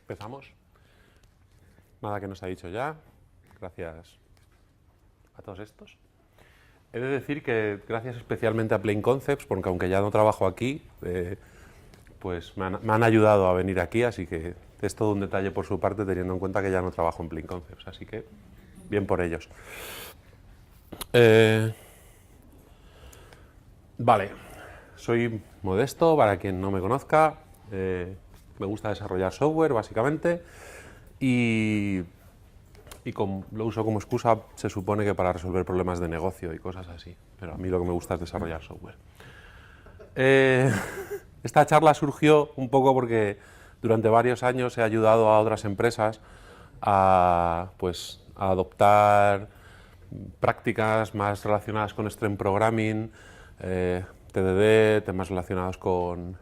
Empezamos. Nada que nos ha dicho ya. Gracias a todos estos. He de decir que gracias especialmente a Plain Concepts, porque aunque ya no trabajo aquí, pues me han ayudado a venir aquí, así que es todo un detalle por su parte, teniendo en cuenta que ya no trabajo en Plain Concepts, así que bien por ellos. Vale, soy Modesto, para quien no me conozca, me gusta desarrollar software básicamente y lo uso como excusa, se supone que para resolver problemas de negocio y cosas así, pero a mí lo que me gusta es desarrollar software. Esta charla surgió un poco porque durante varios años he ayudado a otras empresas a adoptar prácticas más relacionadas con Stream Programming, TDD, temas relacionados con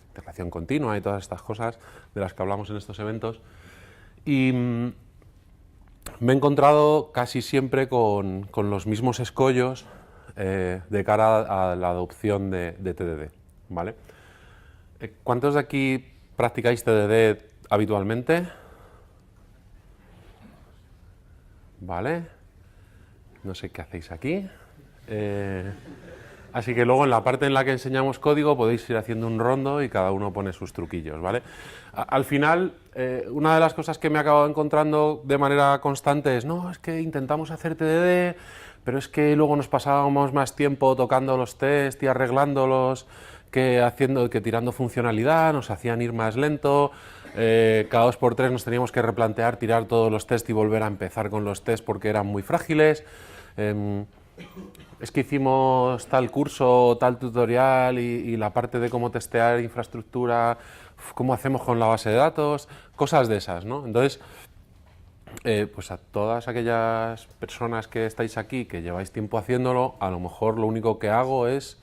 integración continua y todas estas cosas de las que hablamos en estos eventos. Y me he encontrado casi siempre con los mismos escollos de cara a la adopción de TDD, ¿vale? ¿Cuántos de aquí practicáis TDD habitualmente? ¿Vale? No sé qué hacéis aquí. Así que luego en la parte en la que enseñamos código podéis ir haciendo un rondo y cada uno pone sus truquillos, ¿vale? Al final, una de las cosas que me he acabado encontrando de manera constante es, no, es que intentamos hacer TDD, pero es que luego nos pasábamos más tiempo tocando los tests y arreglándolos que tirando funcionalidad, nos hacían ir más lento, cada 2x3 nos teníamos que replantear tirar todos los tests y volver a empezar con los tests porque eran muy frágiles. Es que hicimos tal curso, tal tutorial y la parte de cómo testear infraestructura, cómo hacemos con la base de datos, cosas de esas, ¿no? Entonces, pues a todas aquellas personas que estáis aquí, que lleváis tiempo haciéndolo, a lo mejor lo único que hago es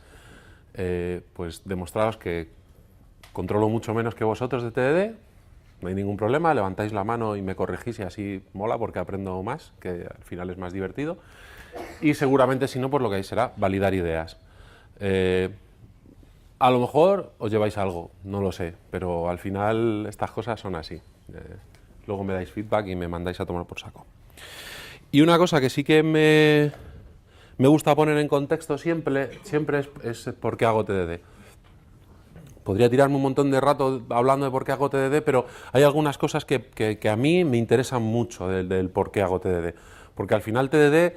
pues demostraros que controlo mucho menos que vosotros de TDD, no hay ningún problema, levantáis la mano y me corregís y así mola porque aprendo más, que al final es más divertido. Y seguramente si no, pues lo que hay será validar ideas. A lo mejor os lleváis algo, no lo sé, pero al final estas cosas son así. Luego me dais feedback y me mandáis a tomar por saco. Y una cosa que sí que me gusta poner en contexto siempre es por qué hago TDD. Podría tirarme un montón de rato hablando de por qué hago TDD, pero hay algunas cosas que a mí me interesan mucho del por qué hago TDD. Porque al final TDD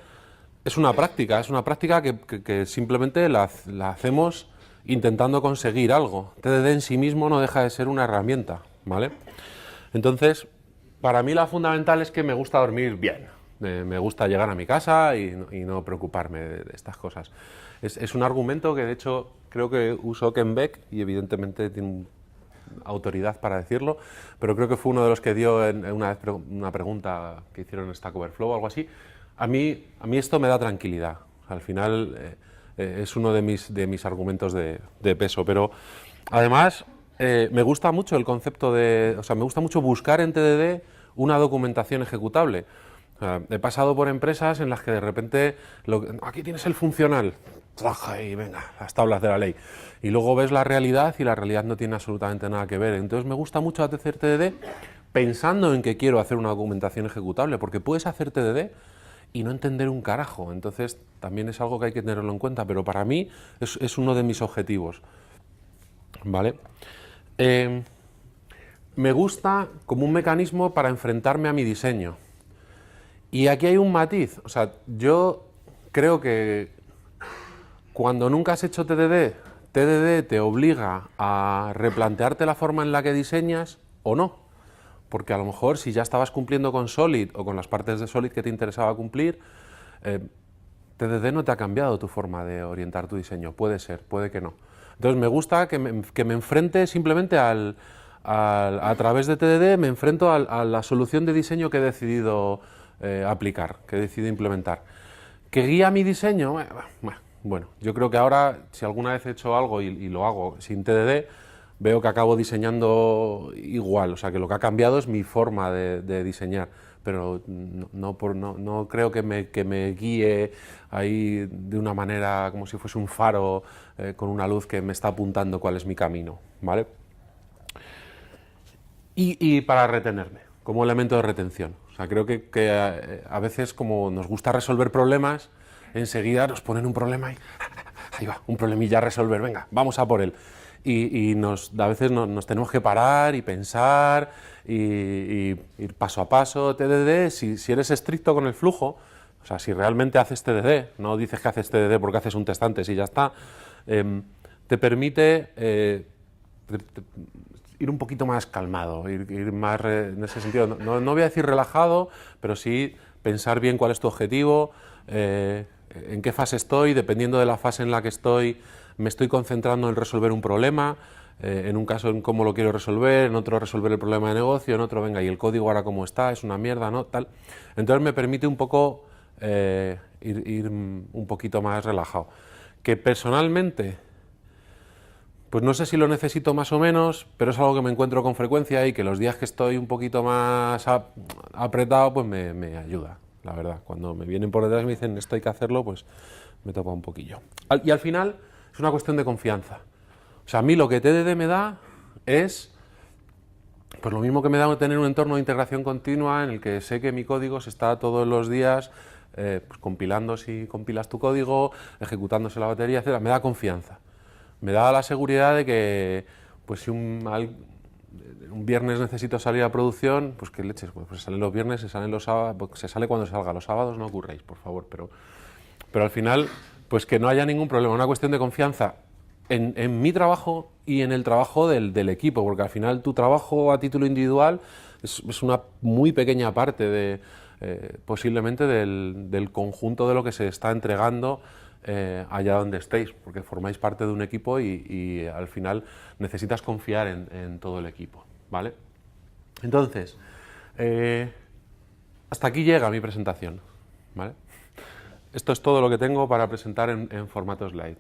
es una práctica que simplemente la hacemos intentando conseguir algo. TDD en sí mismo no deja de ser una herramienta, ¿vale? Entonces, para mí la fundamental es que me gusta dormir bien. Me gusta llegar a mi casa y no preocuparme de estas cosas. Es un argumento que de hecho creo que usó Ken Beck y evidentemente tiene autoridad para decirlo, pero creo que fue uno de los que dio una vez una pregunta que hicieron en Stack Overflow o algo así. A mí esto me da tranquilidad. Al final es uno de mis argumentos de peso, pero además me gusta mucho el concepto me gusta mucho buscar en TDD una documentación ejecutable. He pasado por empresas en las que de repente, aquí tienes el funcional, trabaja y venga, las tablas de la ley. Y luego ves la realidad y la realidad no tiene absolutamente nada que ver. Entonces me gusta mucho hacer TDD pensando en que quiero hacer una documentación ejecutable, porque puedes hacer TDD y no entender un carajo. Entonces también es algo que hay que tenerlo en cuenta, pero para mí es uno de mis objetivos. ¿Vale? Me gusta como un mecanismo para enfrentarme a mi diseño. Y aquí hay un matiz, o sea, yo creo que cuando nunca has hecho TDD te obliga a replantearte la forma en la que diseñas o no. Porque a lo mejor si ya estabas cumpliendo con Solid o con las partes de Solid que te interesaba cumplir, TDD no te ha cambiado tu forma de orientar tu diseño, puede ser, puede que no. Entonces me gusta que me enfrente simplemente a través de TDD, me enfrento a la solución de diseño que he decidido aplicar, que he decidido implementar. ¿Que guía mi diseño? Bueno, yo creo que ahora, si alguna vez he hecho algo y lo hago sin TDD, veo que acabo diseñando igual, o sea que lo que ha cambiado es mi forma de diseñar, pero no creo que me guíe ahí de una manera como si fuese un faro con una luz que me está apuntando cuál es mi camino, ¿vale? y para retenerme, como elemento de retención. O sea, creo que a veces, como nos gusta resolver problemas, enseguida nos ponen un problema y ahí va, un problemilla a resolver, venga, vamos a por él. Y a veces nos tenemos que parar y pensar y ir paso a paso. TDD, si eres estricto con el flujo, o sea, si realmente haces TDD, no dices que haces TDD porque haces un test antes y ya está, te permite ir un poquito más calmado, ir más en ese sentido. No voy a decir relajado, pero sí pensar bien cuál es tu objetivo, en qué fase estoy, dependiendo de la fase en la que estoy, me estoy concentrando en resolver un problema, en un caso en cómo lo quiero resolver, en otro resolver el problema de negocio, en otro, venga, y el código ahora cómo está, es una mierda, ¿no? Tal. Entonces me permite un poco ir un poquito más relajado. Que personalmente, pues no sé si lo necesito más o menos, pero es algo que me encuentro con frecuencia y que los días que estoy un poquito más apretado, pues me ayuda, la verdad. Cuando me vienen por detrás y me dicen esto hay que hacerlo, pues me topa un poquillo. Y al final es una cuestión de confianza. O sea, a mí lo que TDD me da es pues lo mismo que me da tener un entorno de integración continua en el que sé que mi código se está todos los días pues compilando si compilas tu código, ejecutándose la batería, etc. Me da confianza. Me da la seguridad de que pues si un viernes necesito salir a producción, pues que leches, pues salen los viernes, se salen los sábados, pues se sale cuando salga. Los sábados no ocurréis, por favor, pero al final, pues que no haya ningún problema, una cuestión de confianza en mi trabajo y en el trabajo del equipo, porque al final tu trabajo a título individual es una muy pequeña parte de, posiblemente del conjunto de lo que se está entregando allá donde estéis, porque formáis parte de un equipo y al final necesitas confiar en todo el equipo, ¿vale? Entonces, hasta aquí llega mi presentación, ¿vale? Esto es todo lo que tengo para presentar en formato slide.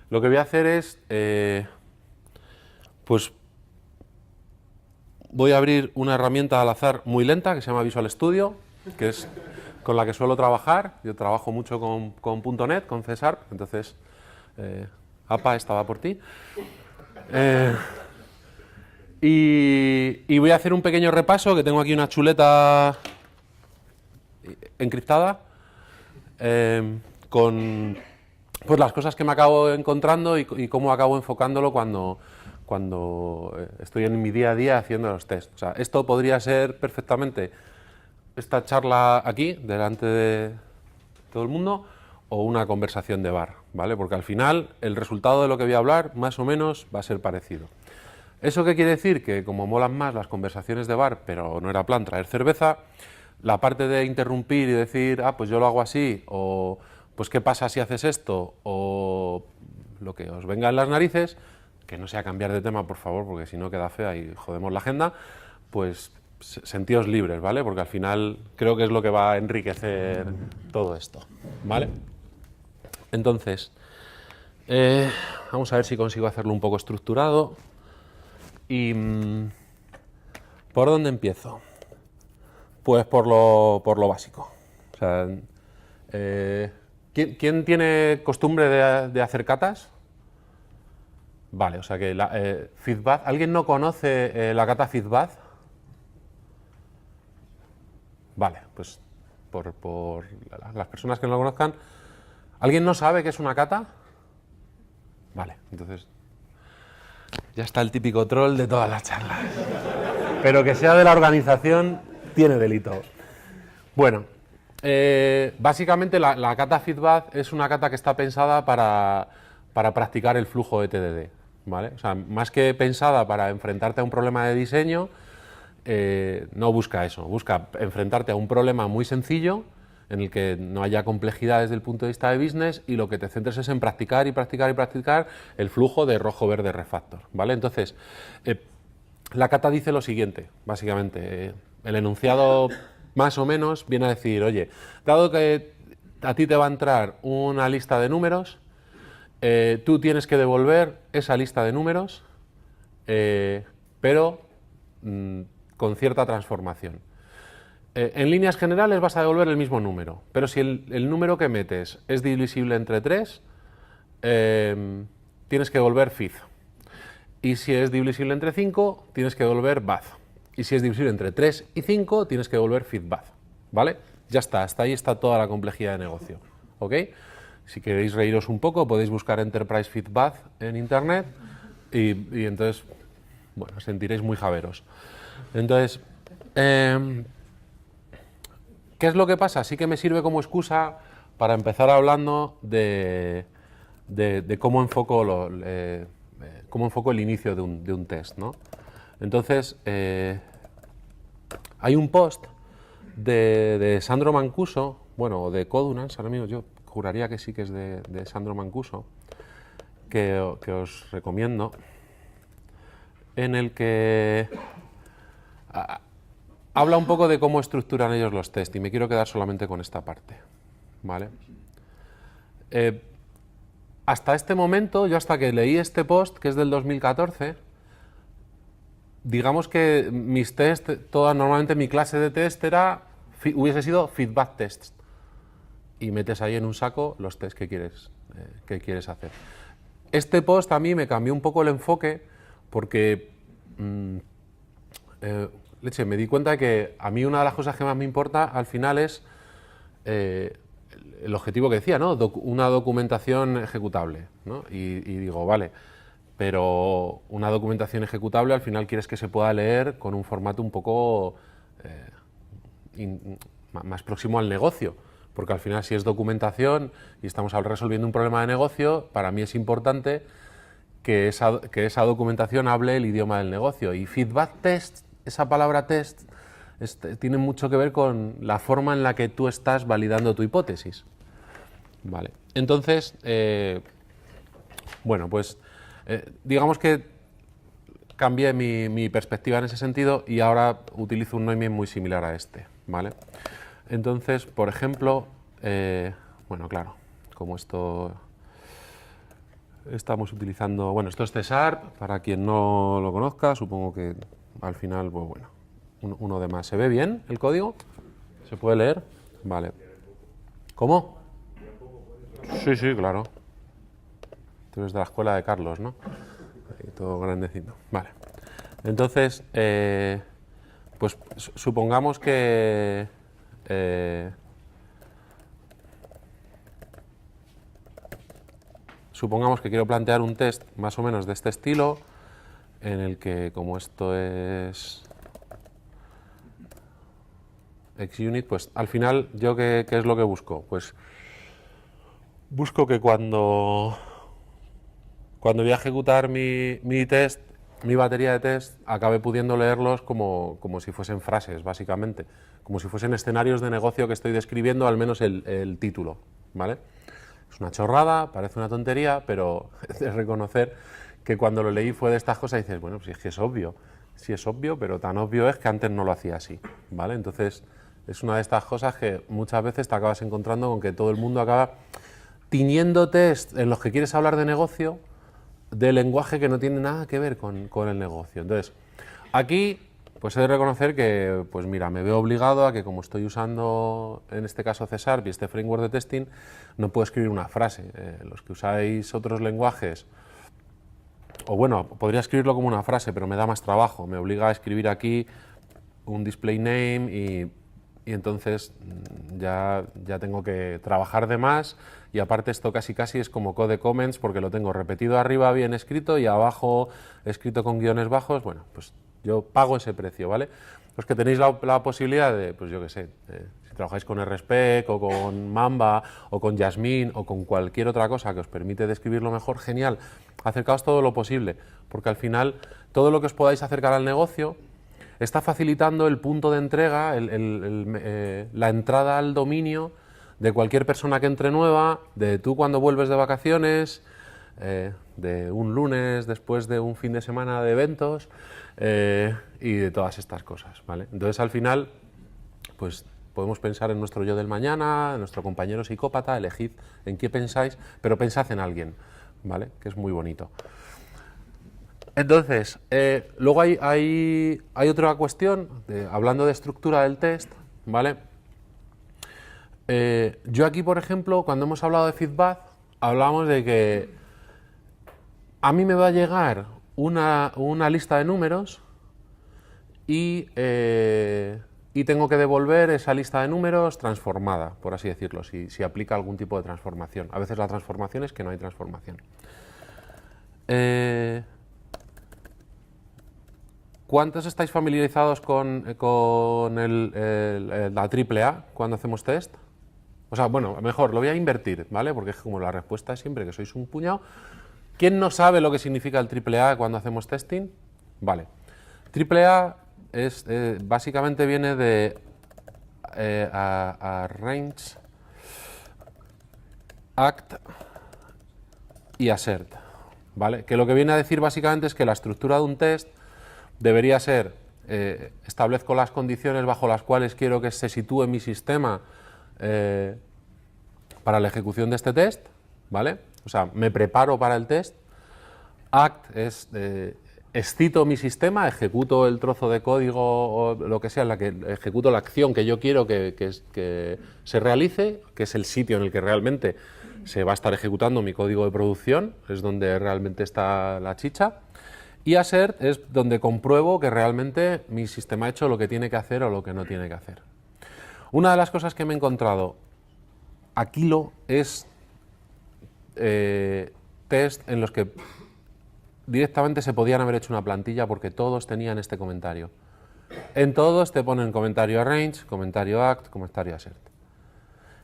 Lo que voy a hacer es, pues voy a abrir una herramienta al azar muy lenta que se llama Visual Studio, que es con la que suelo trabajar. Yo trabajo mucho con .NET, con C#, entonces, APA, esta va por ti. Y voy a hacer un pequeño repaso, que tengo aquí una chuleta encriptada, con pues las cosas que me acabo encontrando y cómo acabo enfocándolo cuando estoy en mi día a día haciendo los tests. O sea, esto podría ser perfectamente esta charla aquí, delante de todo el mundo, o una conversación de bar, ¿vale? Porque al final el resultado de lo que voy a hablar, más o menos, va a ser parecido. ¿Eso qué quiere decir? Que como molan más las conversaciones de bar, pero no era plan traer cerveza, la parte de interrumpir y decir, ah, pues yo lo hago así, o pues qué pasa si haces esto, o lo que os venga en las narices, que no sea cambiar de tema, por favor, porque si no queda fea y jodemos la agenda, pues sentíos libres, ¿vale? Porque al final creo que es lo que va a enriquecer todo esto, ¿vale? Entonces, vamos a ver si consigo hacerlo un poco estructurado. Y ¿por dónde empiezo? Pues por lo básico. O sea, ¿quién tiene costumbre de hacer catas? Vale, o sea que Feedbath. ¿Alguien no conoce la cata Feedbath? Vale, pues por las personas que no lo conozcan. ¿Alguien no sabe qué es una cata? Vale, entonces ya está el típico troll de todas las charlas. Pero que sea de la organización tiene delito. Bueno, básicamente la cata Feedbath es una cata que está pensada para practicar el flujo de TDD, ¿vale? O sea, más que pensada para enfrentarte a un problema de diseño, no busca eso, busca enfrentarte a un problema muy sencillo en el que no haya complejidad desde el punto de vista de business y lo que te centres es en practicar y practicar y practicar el flujo de rojo, verde, refactor, ¿vale? Entonces, la cata dice lo siguiente, básicamente, el enunciado más o menos viene a decir, oye, dado que a ti te va a entrar una lista de números, tú tienes que devolver esa lista de números, pero con cierta transformación. En líneas generales vas a devolver el mismo número, pero si el número que metes es divisible entre 3, tienes que devolver fifth. Y si es divisible entre 5, tienes que devolver bath. y si es divisible entre 3 y 5, tienes que devolver feedback, ¿vale? Ya está, hasta ahí está toda la complejidad de negocio, ¿ok? Si queréis reíros un poco, podéis buscar Enterprise Feedback en internet y entonces, bueno, sentiréis muy javeros. Entonces, ¿qué es lo que pasa? Sí que me sirve como excusa para empezar hablando de cómo enfoco el inicio de un test, ¿no? Entonces, hay un post de Sandro Mancuso, bueno, o de Codunance, ahora mismo yo juraría que sí que es de Sandro Mancuso, que os recomiendo, en el que habla un poco de cómo estructuran ellos los test, y me quiero quedar solamente con esta parte, ¿vale? Hasta este momento, yo hasta que leí este post, que es del 2014, digamos que mis test, normalmente mi clase de test hubiese sido feedback tests, y metes ahí en un saco los test que quieres hacer. Este post a mí me cambió un poco el enfoque porque me di cuenta de que a mí una de las cosas que más me importa al final es el objetivo que decía, ¿no? Una documentación ejecutable, ¿no? Y digo, vale, pero una documentación ejecutable al final quieres que se pueda leer con un formato un poco más próximo al negocio, porque al final si es documentación y estamos resolviendo un problema de negocio, para mí es importante que esa documentación hable el idioma del negocio. Y feedback test, esa palabra test, tiene mucho que ver con la forma en la que tú estás validando tu hipótesis. Vale. Entonces, bueno, pues digamos que cambié mi perspectiva en ese sentido y ahora utilizo un naming muy similar a este, ¿vale? Entonces, por ejemplo, bueno, claro, como esto estamos utilizando, bueno, esto es C#, para quien no lo conozca, supongo que al final, pues bueno, uno de más. ¿Se ve bien el código? ¿Se puede leer? Vale. ¿Cómo? Sí, sí, claro. Tú eres de la escuela de Carlos, ¿no? Ahí todo grandecito. Vale. Entonces, pues supongamos que quiero plantear un test más o menos de este estilo, en el que, como esto es XUnit, pues al final, ¿yo qué es lo que busco? Pues busco que cuando voy a ejecutar mi test, mi batería de test, acabe pudiendo leerlos como si fuesen frases, básicamente, como si fuesen escenarios de negocio que estoy describiendo, al menos el título, ¿vale? Es una chorrada, parece una tontería, pero es de reconocer que cuando lo leí fue de estas cosas y dices, bueno, pues es que es obvio, sí es obvio, pero tan obvio es que antes no lo hacía así, ¿vale? Entonces, es una de estas cosas que muchas veces te acabas encontrando con que todo el mundo acaba tiñendo test en los que quieres hablar de negocio, de lenguaje que no tiene nada que ver con el negocio. Entonces, aquí pues he de reconocer que, pues mira, me veo obligado a que, como estoy usando en este caso C# y este framework de testing, no puedo escribir una frase. Los que usáis otros lenguajes, o bueno, podría escribirlo como una frase, pero me da más trabajo, me obliga a escribir aquí un display name y entonces ya tengo que trabajar de más, y aparte esto casi es como code comments, porque lo tengo repetido arriba bien escrito y abajo escrito con guiones bajos. Bueno, pues yo pago ese precio, ¿vale? Los que tenéis la posibilidad de, pues yo qué sé, si trabajáis con RSpec o con Mamba o con Jasmine o con cualquier otra cosa que os permite describirlo mejor, genial, acercaos todo lo posible, porque al final todo lo que os podáis acercar al negocio está facilitando el punto de entrega, la entrada al dominio de cualquier persona que entre nueva, de tú cuando vuelves de vacaciones, de un lunes después de un fin de semana de eventos y de todas estas cosas, ¿vale? Entonces, al final, pues podemos pensar en nuestro yo del mañana, en nuestro compañero psicópata, elegid en qué pensáis, pero pensad en alguien, ¿vale? Que es muy bonito. Entonces, luego hay otra cuestión, hablando de estructura del test, ¿vale? Yo aquí, por ejemplo, cuando hemos hablado de feedback, hablábamos de que a mí me va a llegar una lista de números y tengo que devolver esa lista de números transformada, por así decirlo, si aplica algún tipo de transformación. A veces la transformación es que no hay transformación. ¿Cuántos estáis familiarizados con la triple A cuando hacemos test? O sea, bueno, mejor, lo voy a invertir, ¿vale? Porque es como la respuesta es siempre que sois un puñado. ¿Quién no sabe lo que significa el triple A cuando hacemos testing? Vale. Triple A es, básicamente viene de arrange, act y assert, ¿vale? Que lo que viene a decir básicamente es que la estructura de un test debería ser, establezco las condiciones bajo las cuales quiero que se sitúe mi sistema para la ejecución de este test, ¿vale? O sea, me preparo para el test. Act es, excito mi sistema, ejecuto el trozo de código o lo que sea, en la que ejecuto la acción que yo quiero que se realice, que es el sitio en el que realmente se va a estar ejecutando mi código de producción, es donde realmente está la chicha. Y assert es donde compruebo que realmente mi sistema ha hecho lo que tiene que hacer o lo que no tiene que hacer. Una de las cosas que me he encontrado a kilo es test en los que directamente se podían haber hecho una plantilla porque todos tenían este comentario. En todos te ponen comentario arrange, comentario act, comentario assert.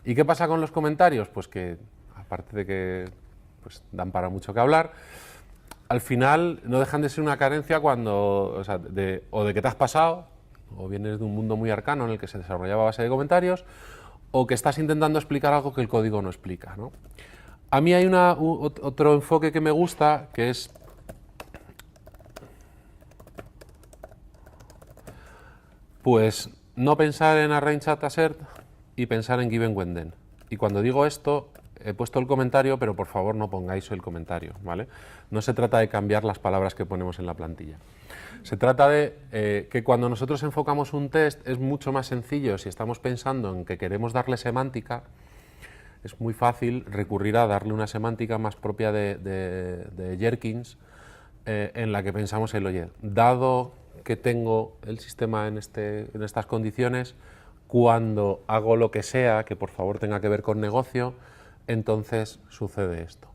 ¿Y qué pasa con los comentarios? Pues que, aparte de que pues, dan para mucho que hablar, al final no dejan de ser una carencia cuando, o sea, de que te has pasado, o vienes de un mundo muy arcano en el que se desarrollaba a base de comentarios, o que estás intentando explicar algo que el código no explica, ¿no? A mí hay otro enfoque que me gusta, que es pues no pensar en arrange, act, assert y pensar en given, when, then. Y cuando digo esto, he puesto el comentario, pero por favor no pongáis el comentario, ¿vale? No se trata de cambiar las palabras que ponemos en la plantilla. Se trata de que cuando nosotros enfocamos un test es mucho más sencillo si estamos pensando en que queremos darle semántica. Es muy fácil recurrir a darle una semántica más propia de Jerkins, en la que pensamos en, oye, dado que tengo el sistema en estas condiciones, cuando hago lo que sea que por favor tenga que ver con negocio, entonces sucede esto,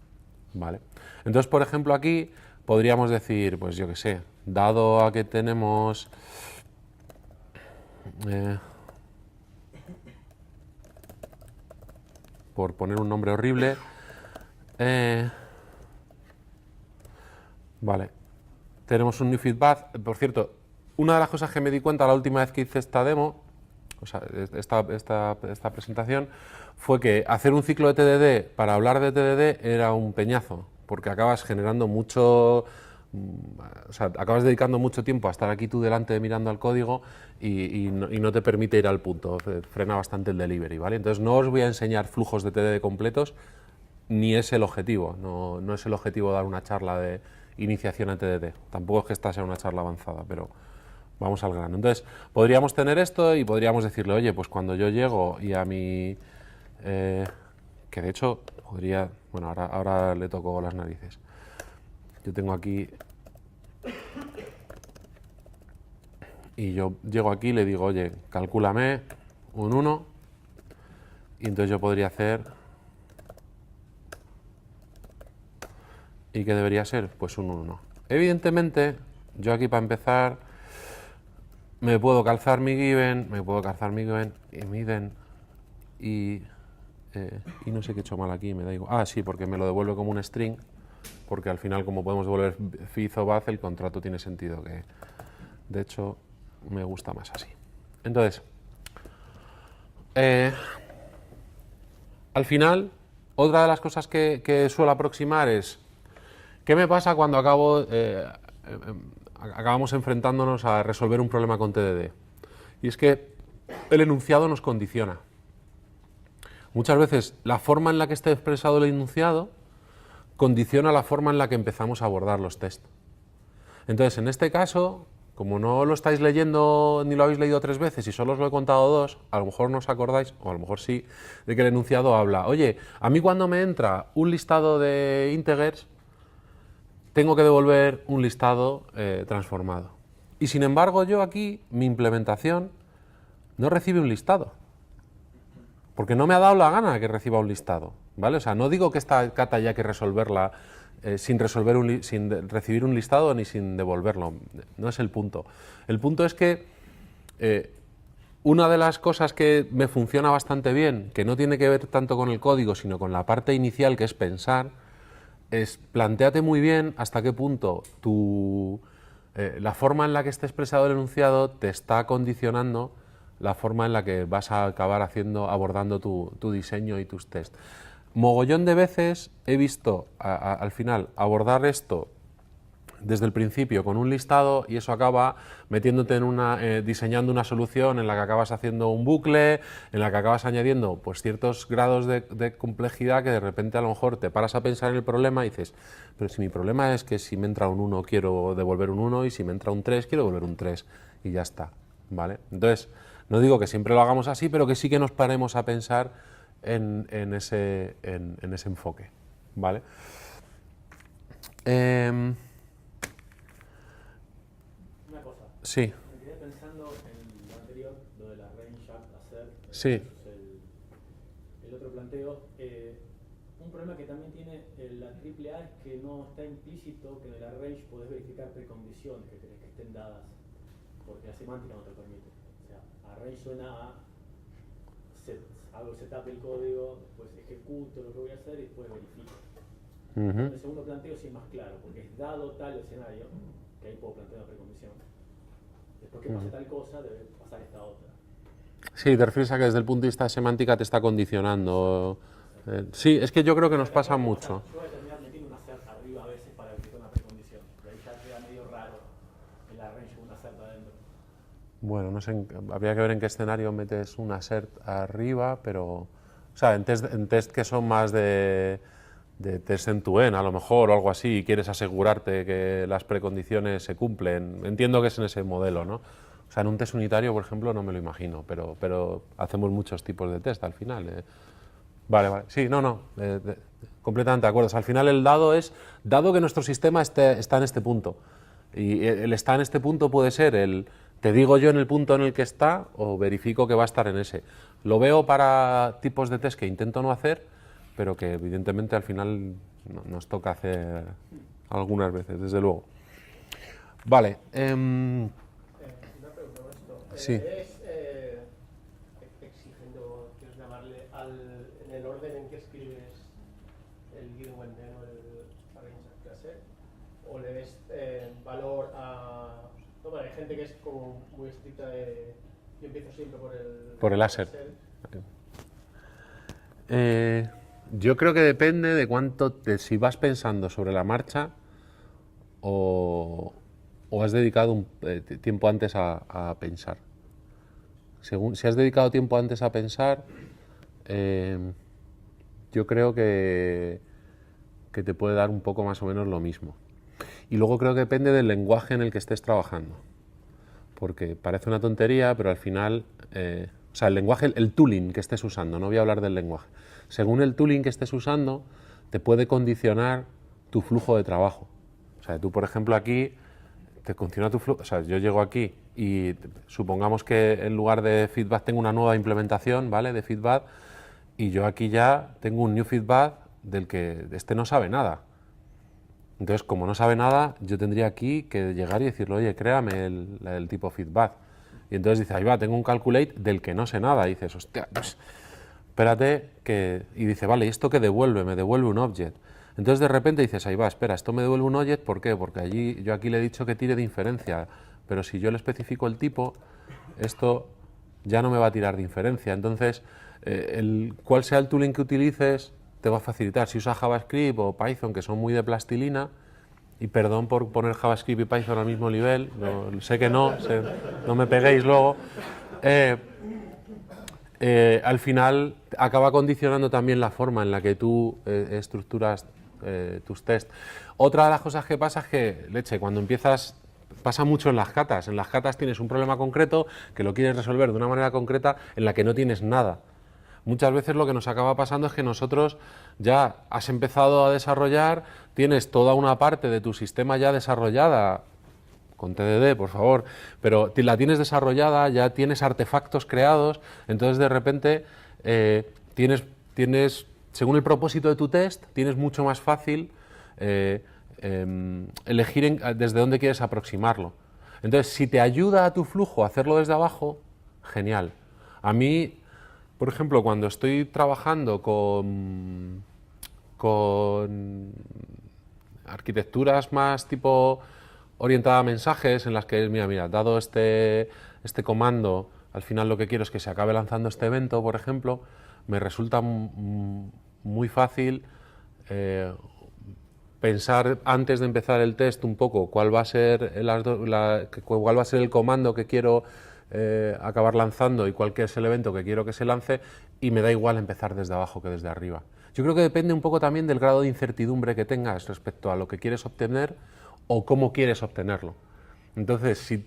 ¿vale? Entonces, por ejemplo, aquí podríamos decir, pues yo qué sé, dado a que tenemos por poner un nombre horrible, vale, tenemos un new feedback. Por cierto, una de las cosas que me di cuenta la última vez que hice esta demo, o sea, esta presentación, fue que hacer un ciclo de TDD para hablar de TDD era un peñazo, porque acabas generando mucho, o sea, acabas dedicando mucho tiempo a estar aquí tú delante mirando al código y no te permite ir al punto, frena bastante el delivery, ¿vale? Entonces no os voy a enseñar flujos de TDD completos, ni es el objetivo, no es el objetivo dar una charla de iniciación a TDD, tampoco es que esta sea una charla avanzada, pero vamos al grano. Entonces, podríamos tener esto y podríamos decirle, oye, pues cuando yo llego y a mi... que de hecho podría... Bueno, ahora le toco las narices. Yo tengo aquí... Y yo llego aquí y le digo, oye, calcúlame un 1. Y entonces yo podría hacer... ¿Y qué debería ser? Pues un 1. Evidentemente, yo aquí para empezar... Me puedo calzar mi given, y mi then, y no sé qué he hecho mal aquí, me da igual. Ah, sí, porque me lo devuelve como un string, porque al final, como podemos devolver fizz o baz, el contrato tiene sentido que, de hecho, me gusta más así. Entonces, al final, otra de las cosas que suelo aproximar es, ¿qué me pasa cuando acabamos enfrentándonos a resolver un problema con TDD? Y es que el enunciado nos condiciona. Muchas veces la forma en la que esté expresado el enunciado condiciona la forma en la que empezamos a abordar los test. Entonces, en este caso, como no lo estáis leyendo ni lo habéis leído 3 veces y solo os lo he contado 2, a lo mejor no os acordáis, o a lo mejor sí, de que el enunciado habla, oye, a mí cuando me entra un listado de integers, tengo que devolver un listado transformado. Y sin embargo yo aquí, mi implementación no recibe un listado. Porque no me ha dado la gana que reciba un listado, ¿vale? O sea, no digo que esta cata haya que resolverla sin recibir un listado ni sin devolverlo. No es el punto. El punto es que una de las cosas que me funciona bastante bien, que no tiene que ver tanto con el código, sino con la parte inicial, que es pensar, es plantéate muy bien hasta qué punto la forma en la que esté expresado el enunciado te está condicionando la forma en la que vas a acabar abordando tu diseño y tus test. Mogollón de veces he visto al final abordar esto desde el principio con un listado y eso acaba metiéndote en diseñando una solución en la que acabas haciendo un bucle, en la que acabas añadiendo pues ciertos grados de complejidad que de repente a lo mejor te paras a pensar en el problema y dices, pero si mi problema es que si me entra un 1 quiero devolver un 1 y si me entra un 3 quiero devolver un 3 y ya está, ¿vale? Entonces, no digo que siempre lo hagamos así, pero que sí que nos paremos a pensar en ese enfoque, ¿vale? Una cosa. Sí. Me quedé pensando en lo anterior, lo de la range up, hacer Sí. el otro planteo. Un problema que también tiene la AAA es que no está implícito que en la range podés verificar precondiciones que querés que estén dadas, porque la semántica no te permite. O sea, array suena a hago el setup del código, después ejecuto lo que voy a hacer y después verifico. El segundo planteo sí es más claro, porque es dado tal escenario, que ahí puedo plantear una precondición. Después que pase tal cosa, debe pasar esta otra. Sí, te refieres a que desde el punto de vista de semántica te está condicionando. Sí, es que yo creo que nos pasa mucho. Yo voy a terminar metiendo una cert arriba a veces para verificar una precondición. Y ahí ya queda medio raro en la range una cert adentro. Bueno, no sé, habría que ver en qué escenario metes un assert arriba, pero... O sea, en test que son más de test end-to-end, a lo mejor, o algo así, y quieres asegurarte que las precondiciones se cumplen. Entiendo que es en ese modelo, ¿no? O sea, en un test unitario, por ejemplo, no me lo imagino, pero hacemos muchos tipos de test al final. Vale. Sí, no, completamente de acuerdo. O sea, al final el dado es, dado que nuestro sistema está en este punto, y el está en este punto puede ser te digo yo en el punto en el que está o verifico que va a estar en ese. Lo veo para tipos de test que intento no hacer, pero que evidentemente al final nos toca hacer algunas veces, desde luego. Vale. Una pregunta con esto. Sí. ¿Es exigiendo, quieres llamarle, en el orden en que escribes el given when then o el arrange clase? ¿O le des valor a...? No, vale, hay gente que es como muy estricta de... Yo empiezo siempre por el assert. Yo creo que depende de si vas pensando sobre la marcha o has dedicado tiempo antes a pensar. Si has dedicado tiempo antes a pensar, yo creo que te puede dar un poco más o menos lo mismo. Y luego creo que depende del lenguaje en el que estés trabajando. Porque parece una tontería, pero al final... o sea, el lenguaje, el tooling que estés usando, no voy a hablar del lenguaje. Según el tooling que estés usando, te puede condicionar tu flujo de trabajo. O sea, tú, por ejemplo, aquí te condiciona tu flujo. O sea, yo llego aquí y supongamos que en lugar de feedback tengo una nueva implementación, ¿vale? De feedback, y yo aquí ya tengo un new feedback del que este no sabe nada. Entonces, como no sabe nada, yo tendría aquí que llegar y decirle, oye, créame el tipo feedback. Y entonces dice, ahí va, tengo un calculate del que no sé nada. Y dices, hostia, pues, espérate que... Y dice, vale, ¿y esto qué devuelve? Me devuelve un object. Entonces de repente dices, ahí va, espera, esto me devuelve un object, ¿por qué? Porque yo aquí le he dicho que tire de inferencia, pero si yo le especifico el tipo, esto ya no me va a tirar de inferencia. Entonces, cuál sea el tooling que utilices, te va a facilitar. Si usas JavaScript o Python, que son muy de plastilina, y perdón por poner JavaScript y Python al mismo nivel, sé que no me peguéis luego, al final acaba condicionando también la forma en la que tú estructuras tus tests. Otra de las cosas que pasa es que, leche, cuando empiezas, pasa mucho en las catas tienes un problema concreto que lo quieres resolver de una manera concreta en la que no tienes nada. Muchas veces lo que nos acaba pasando es que nosotros ya has empezado a desarrollar, tienes toda una parte de tu sistema ya desarrollada con TDD, por favor, pero la tienes desarrollada, ya tienes artefactos creados, entonces de repente tienes, según el propósito de tu test, tienes mucho más fácil elegir desde dónde quieres aproximarlo. Entonces, si te ayuda a tu flujo a hacerlo desde abajo, genial. A mí, por ejemplo, cuando estoy trabajando con arquitecturas más tipo orientada a mensajes, en las que, mira, dado este comando, al final lo que quiero es que se acabe lanzando este evento, por ejemplo, me resulta muy fácil pensar antes de empezar el test un poco cuál va a ser el comando que quiero acabar lanzando y cuál que es el evento que quiero que se lance, y me da igual empezar desde abajo que desde arriba. Yo creo que depende un poco también del grado de incertidumbre que tengas respecto a lo que quieres obtener o cómo quieres obtenerlo. Entonces,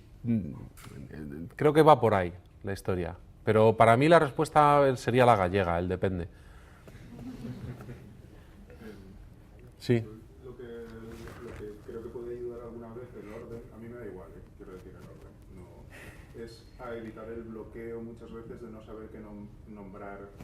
creo que va por ahí la historia. Pero para mí la respuesta sería la gallega, el depende. Sí. Lo que creo que puede ayudar alguna vez el orden, a mí me da igual, quiero decir el orden, no, es a evitar el bloqueo muchas veces de no saber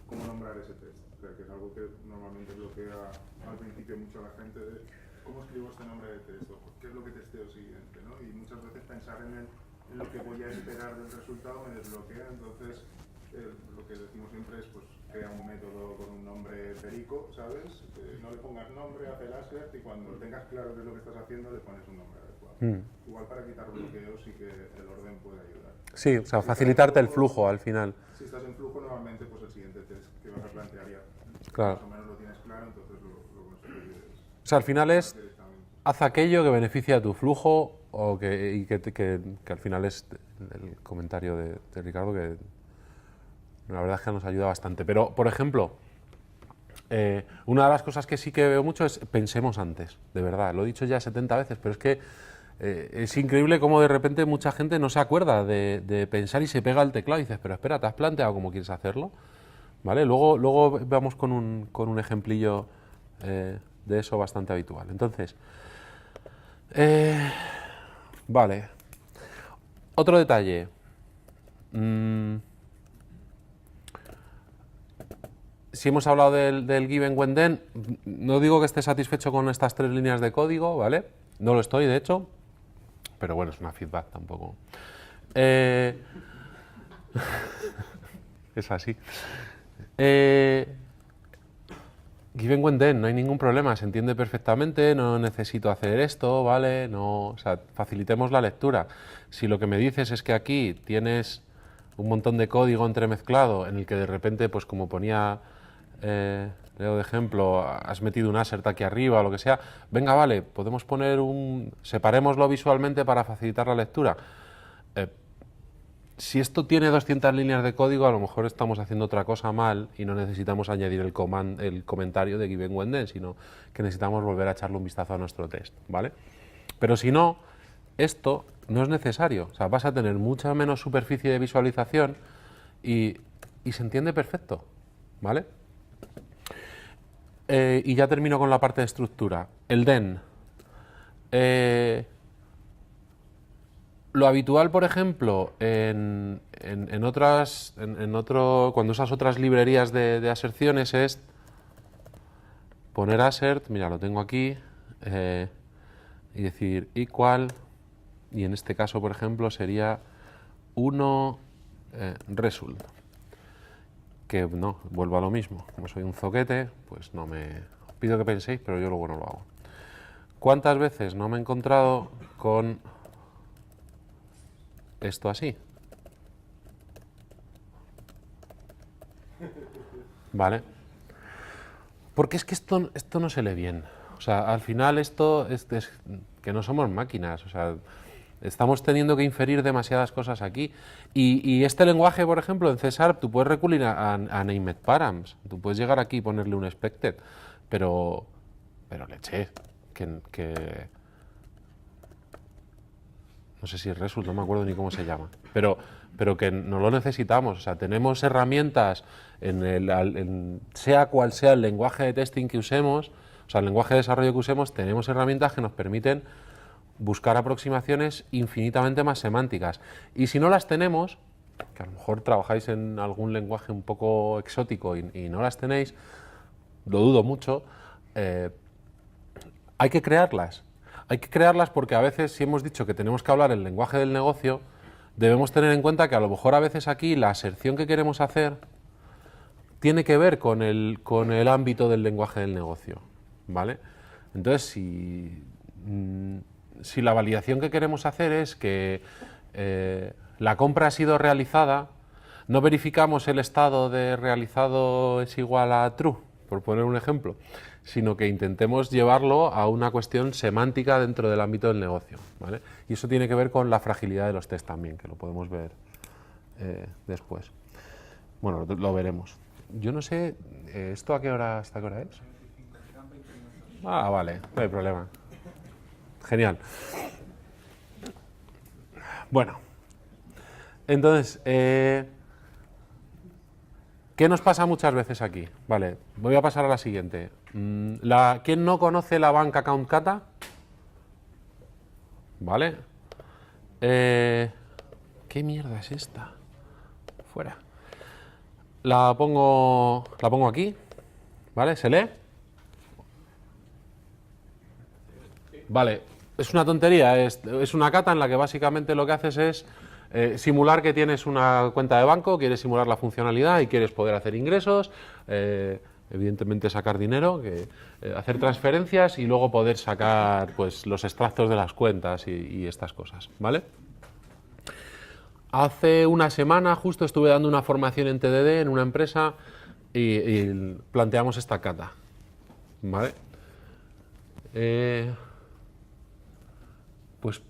cómo nombrar ese test. O sea, que es algo que normalmente bloquea al principio mucho a la gente de cómo escribo este nombre de test o qué es lo que testeo siguiente, ¿no? Y muchas veces pensar en lo que voy a esperar del resultado me desbloquea. Entonces lo que decimos siempre es pues crea un método con un nombre perico, ¿sabes? No le pongas nombre, haz el assert y cuando tengas claro qué es lo que estás haciendo le pones un nombre adecuado. Igual para quitar bloqueos y que el orden puede ayudar. Sí, o sea, facilitarte el flujo al final. Si estás en flujo, normalmente pues el siguiente test que vas a plantear ya claro, más o menos lo tienes claro, entonces lo construyes. O sea, al final es haz aquello que beneficie a tu flujo y que al final es el comentario de Ricardo, que la verdad es que nos ayuda bastante. Pero, por ejemplo, una de las cosas que sí que veo mucho es pensemos antes, de verdad. Lo he dicho ya 70 veces, pero es que es increíble cómo de repente mucha gente no se acuerda de pensar y se pega al teclado y dices, pero espera, ¿te has planteado cómo quieres hacerlo? ¿Vale? Luego vamos con un ejemplillo de eso bastante habitual. Entonces, vale. Otro detalle. Si hemos hablado del given when then, no digo que esté satisfecho con estas 3 líneas de código, ¿vale? No lo estoy, de hecho, pero bueno, es una feedback tampoco. Es así. Given when then, no hay ningún problema, se entiende perfectamente, no necesito hacer esto, ¿vale? No, o sea, facilitemos la lectura. Si lo que me dices es que aquí tienes un montón de código entremezclado en el que de repente, pues como ponía Leo de ejemplo, has metido un assert aquí arriba o lo que sea, venga, vale, podemos poner separémoslo visualmente para facilitar la lectura. Si esto tiene 200 líneas de código, a lo mejor estamos haciendo otra cosa mal y no necesitamos añadir el comentario de given when then, sino que necesitamos volver a echarle un vistazo a nuestro test, ¿vale? Pero si no, esto no es necesario. O sea, vas a tener mucha menos superficie de visualización y se entiende perfecto, ¿vale? Y ya termino con la parte de estructura. El then. Lo habitual, por ejemplo, cuando usas otras librerías de aserciones es poner assert, mira, lo tengo aquí, y decir equal, y en este caso, por ejemplo, sería 1 result. Que no, vuelvo a lo mismo. Como soy un zoquete, pues no me pido que penséis, pero yo luego no lo hago. ¿Cuántas veces no me he encontrado con esto así? ¿Vale? Porque es que esto no se lee bien. O sea, al final esto es que no somos máquinas. O sea, estamos teniendo que inferir demasiadas cosas aquí. Y este lenguaje, por ejemplo, en C#, tú puedes recurrir a named params. Tú puedes llegar aquí y ponerle un expected. Pero leche, que no sé si es result, no me acuerdo ni cómo se llama. Pero que no lo necesitamos. O sea, tenemos herramientas, sea cual sea el lenguaje de testing que usemos, o sea, el lenguaje de desarrollo que usemos, tenemos herramientas que nos permiten buscar aproximaciones infinitamente más semánticas. Y si no las tenemos, que a lo mejor trabajáis en algún lenguaje un poco exótico y no las tenéis, lo dudo mucho, hay que crearlas. Hay que crearlas porque a veces, si hemos dicho que tenemos que hablar el lenguaje del negocio, debemos tener en cuenta que a lo mejor a veces aquí la aserción que queremos hacer tiene que ver con el ámbito del lenguaje del negocio, ¿vale? Entonces, si la validación que queremos hacer es que la compra ha sido realizada, no verificamos el estado de realizado es igual a true, por poner un ejemplo, sino que intentemos llevarlo a una cuestión semántica dentro del ámbito del negocio, ¿vale? Y eso tiene que ver con la fragilidad de los test también, que lo podemos ver después. Bueno, lo veremos. Yo no sé, ¿esto hasta qué hora es? Ah, vale, no hay problema. Genial. Bueno, entonces, ¿qué nos pasa muchas veces aquí? Vale, voy a pasar a la siguiente. ¿Quién no conoce la Bank Account Kata? ¿Vale? ¿Qué mierda es esta? Fuera. La pongo aquí, ¿vale? ¿Se lee? Vale, es una tontería, es una kata en la que básicamente lo que haces es simular que tienes una cuenta de banco, quieres simular la funcionalidad y quieres poder hacer ingresos, evidentemente sacar dinero, hacer transferencias y luego poder sacar pues, los extractos de las cuentas y estas cosas, ¿vale? Hace una semana justo estuve dando una formación en TDD en una empresa y planteamos esta kata, ¿vale? Pues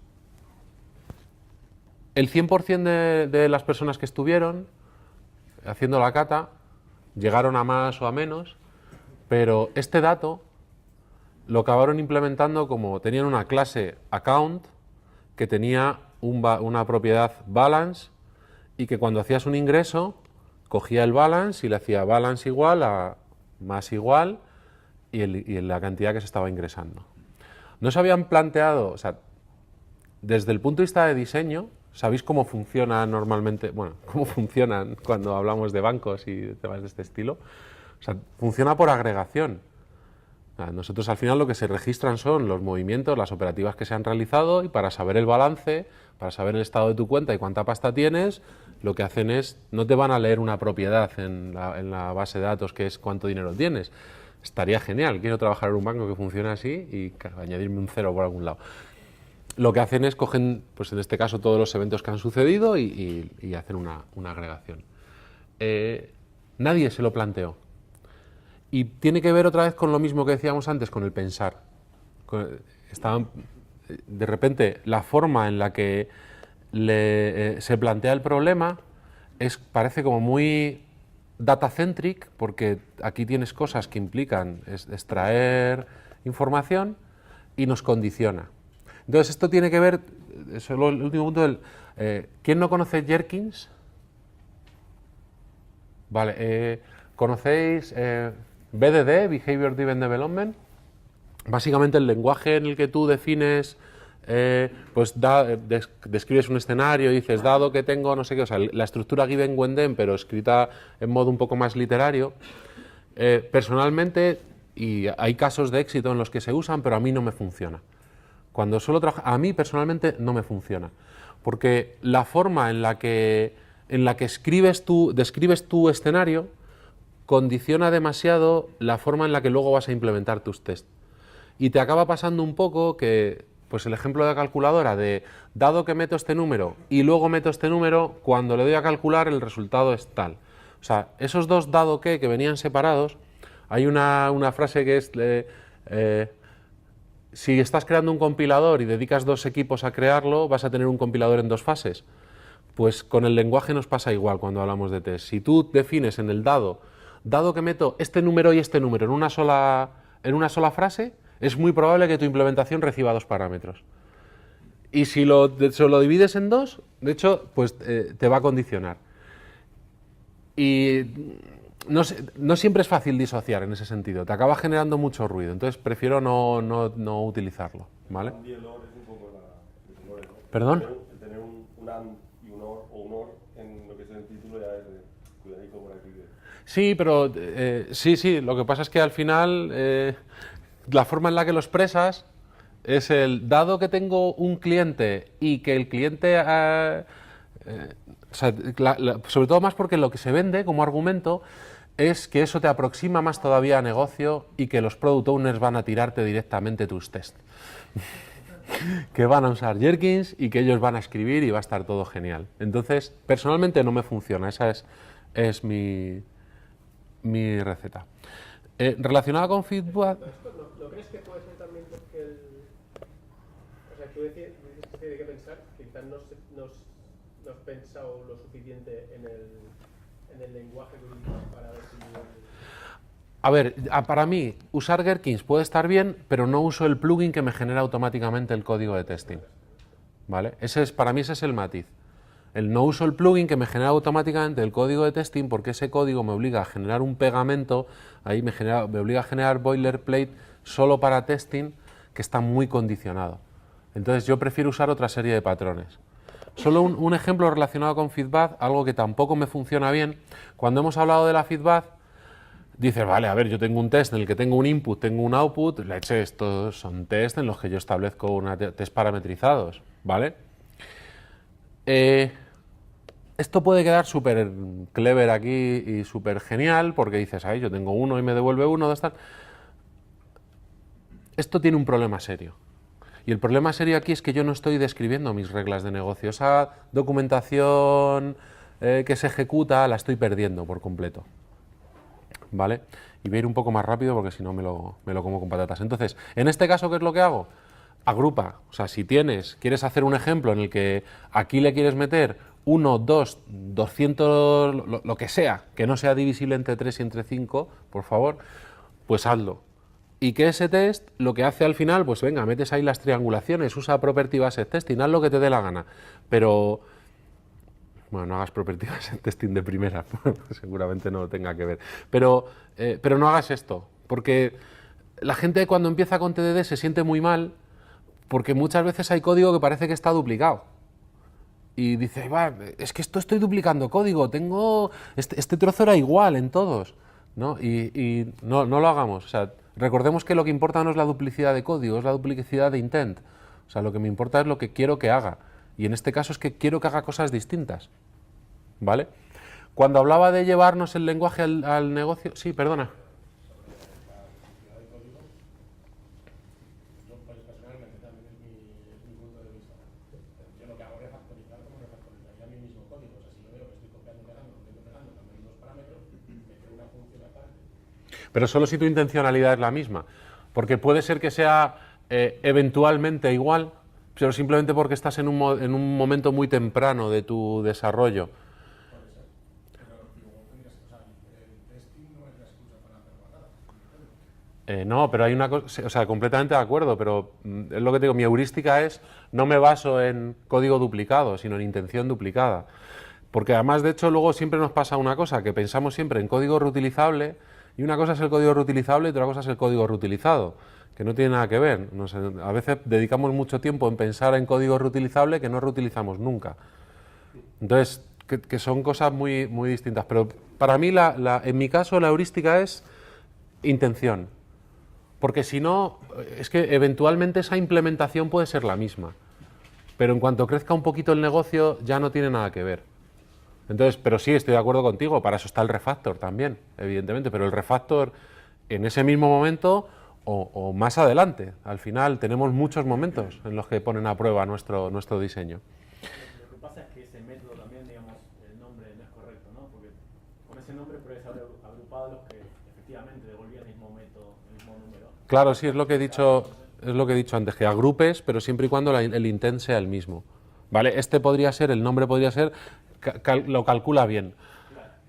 el 100% de las personas que estuvieron haciendo la kata llegaron a más o a menos, pero este dato lo acabaron implementando como tenían una clase account que tenía una propiedad balance y que cuando hacías un ingreso cogía el balance y le hacía balance igual a más igual y la cantidad que se estaba ingresando. No se habían planteado, o sea, desde el punto de vista de diseño, ¿sabéis cómo funciona normalmente? Bueno, cómo funcionan cuando hablamos de bancos y temas de este estilo. O sea, funciona por agregación. O sea, nosotros al final lo que se registran son los movimientos, las operativas que se han realizado y para saber el balance, para saber el estado de tu cuenta y cuánta pasta tienes, lo que hacen es, no te van a leer una propiedad en la base de datos que es cuánto dinero tienes. Estaría genial, quiero trabajar en un banco que funcione así y añadirme un cero por algún lado. Lo que hacen es cogen, pues en este caso, todos los eventos que han sucedido y hacen una agregación. Nadie se lo planteó. Y tiene que ver otra vez con lo mismo que decíamos antes, con el pensar. De repente, la forma en la que se plantea el problema parece como muy data-centric, porque aquí tienes cosas que implican extraer información y nos condiciona. Entonces, esto tiene que ver, solo el último punto, ¿quién no conoce Jerkins? Vale, ¿conocéis BDD, Behavior Driven Development? Básicamente el lenguaje en el que tú defines, describes un escenario y dices, dado que tengo no sé qué, o sea, la estructura given when then, pero escrita en modo un poco más literario. Personalmente, y hay casos de éxito en los que se usan, pero a mí no me funciona. Cuando solo trabajo, a mí personalmente no me funciona, porque la forma en la que describes tu escenario condiciona demasiado la forma en la que luego vas a implementar tus tests. Y te acaba pasando un poco que, pues el ejemplo de la calculadora de, dado que meto este número y luego meto este número, cuando le doy a calcular el resultado es tal. O sea, esos dos dado que venían separados, hay una frase que es... si estás creando un compilador y dedicas 2 equipos a crearlo, vas a tener un compilador en 2 fases. Pues con el lenguaje nos pasa igual cuando hablamos de test. Si tú defines en el dado que meto este número y este número en una sola frase, es muy probable que tu implementación reciba 2 parámetros. Y si lo divides en 2, de hecho, pues te va a condicionar. Y no siempre es fácil disociar en ese sentido, te acaba generando mucho ruido, entonces prefiero no utilizarlo, ¿vale? También luego es un poco ¿Perdón? El tener un and y un or, o un or en lo que es el título ya es de cuidadito por aquí. Sí, pero sí, lo que pasa es que al final la forma en la que lo expresas es dado que tengo un cliente y que el cliente, o sea, sobre todo más porque lo que se vende como argumento es que eso te aproxima más todavía a negocio y que los product owners van a tirarte directamente tus tests. Que van a usar Jenkins y que ellos van a escribir y va a estar todo genial. Entonces, personalmente no me funciona, esa es mi receta. Relacionada con feedback... ¿No crees que puede ser también porque o sea, tú dices que tiene que pensar, quizás no has pensado lo suficiente en el lenguaje que utilizas para ver si... A ver, para mí, usar Gherkins puede estar bien, pero no uso el plugin que me genera automáticamente el código de testing. ¿Vale? Para mí ese es el matiz. No uso el plugin que me genera automáticamente el código de testing porque ese código me obliga a generar un pegamento, ahí me obliga a generar boilerplate solo para testing que está muy condicionado. Entonces yo prefiero usar otra serie de patrones. Solo un ejemplo relacionado con feedback, algo que tampoco me funciona bien. Cuando hemos hablado de la feedback, dices, vale, a ver, yo tengo un test en el que tengo un input, tengo un output, leche, estos son test en los que yo establezco test parametrizados, ¿vale? Esto puede quedar súper clever aquí y súper genial porque dices, ay, yo tengo uno y me devuelve uno, dos tal. Esto tiene un problema serio. Y el problema serio aquí es que yo no estoy describiendo mis reglas de negocio. Esa documentación que se ejecuta la estoy perdiendo por completo. ¿Vale? Y voy a ir un poco más rápido porque si no me lo como con patatas. Entonces, en este caso, ¿qué es lo que hago? Agrupa. O sea, si quieres hacer un ejemplo en el que aquí le quieres meter 1, 2, 200, lo que sea, que no sea divisible entre 3 y entre 5, por favor, pues hazlo. Y que ese test lo que hace al final, pues venga, metes ahí las triangulaciones, usa property based testing, haz lo que te dé la gana. Pero, bueno, no hagas property based testing de primera, seguramente no tenga que ver. Pero no hagas esto, porque la gente cuando empieza con TDD se siente muy mal, porque muchas veces hay código que parece que está duplicado. Y dice, va, es que estoy duplicando código, este trozo era igual en todos, ¿no? Y no lo hagamos. O sea, recordemos que lo que importa no es la duplicidad de código, es la duplicidad de intent. O sea, lo que me importa es lo que quiero que haga. Y en este caso es que quiero que haga cosas distintas, ¿vale? Cuando hablaba de llevarnos el lenguaje al negocio... Sí, perdona. Pero solo si tu intencionalidad es la misma, porque puede ser que sea eventualmente igual, pero simplemente porque estás en un momento muy temprano de tu desarrollo. No, pero hay una cosa, o sea, completamente de acuerdo, pero es lo que te digo, mi heurística es, no me baso en código duplicado, sino en intención duplicada. Porque además, de hecho, luego siempre nos pasa una cosa, que pensamos siempre en código reutilizable, y una cosa es el código reutilizable y otra cosa es el código reutilizado, que no tiene nada que ver. A veces dedicamos mucho tiempo en pensar en código reutilizable que no reutilizamos nunca. Entonces, que son cosas muy, muy distintas. Pero para mí, en mi caso, la heurística es intención. Porque si no, es que eventualmente esa implementación puede ser la misma. Pero en cuanto crezca un poquito el negocio, ya no tiene nada que ver. Entonces, pero sí, estoy de acuerdo contigo, para eso está el refactor también, evidentemente, pero el refactor en ese mismo momento o más adelante. Al final tenemos muchos momentos en los que ponen a prueba nuestro diseño. Lo que pasa es que ese método también, digamos, el nombre no es correcto, ¿no? Porque con ese nombre puedes haber agrupado los que efectivamente devolvían el mismo método, el mismo número. Claro, sí, es lo que he dicho antes, que agrupes, pero siempre y cuando el intent sea el mismo. ¿Vale? El nombre podría ser, lo calcula bien.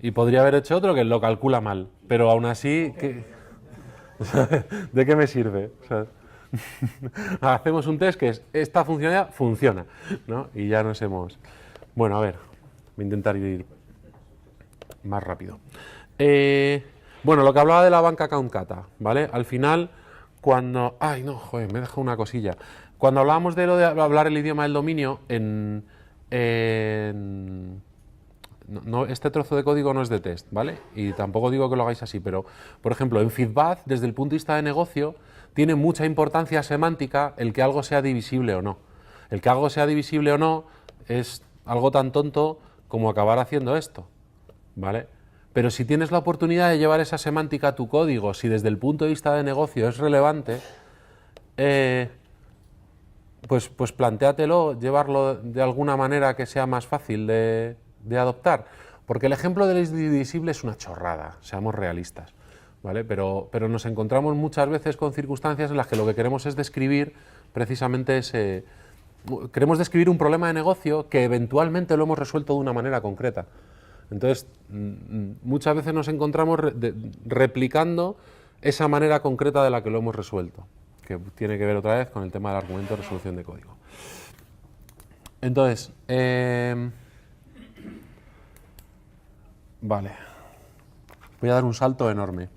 Y podría haber hecho otro que lo calcula mal. Pero aún así, ¿de qué me sirve? O sea, hacemos un test que es, esta funcionalidad funciona, ¿no? Y ya nos hemos... Bueno, a ver, voy a intentar ir más rápido. Bueno, lo que hablaba de la bank account kata, ¿vale? Al final, cuando... Ay, no, joder, me he dejado una cosilla. Cuando hablábamos de lo de hablar el idioma del dominio, este trozo de código no es de test, ¿vale? Y tampoco digo que lo hagáis así, pero, por ejemplo, en Feedback, desde el punto de vista de negocio, tiene mucha importancia semántica el que algo sea divisible o no. El que algo sea divisible o no es algo tan tonto como acabar haciendo esto, ¿vale? Pero si tienes la oportunidad de llevar esa semántica a tu código, si desde el punto de vista de negocio es relevante, pues plantéatelo, llevarlo de alguna manera que sea más fácil de adoptar. Porque el ejemplo del divisible es una chorrada, seamos realistas, ¿vale? Pero nos encontramos muchas veces con circunstancias en las que lo que queremos es describir precisamente ese... Queremos describir un problema de negocio que eventualmente lo hemos resuelto de una manera concreta. Entonces, muchas veces nos encontramos replicando esa manera concreta de la que lo hemos resuelto, que tiene que ver otra vez con el tema del argumento de resolución de código. Entonces, vale, voy a dar un salto enorme.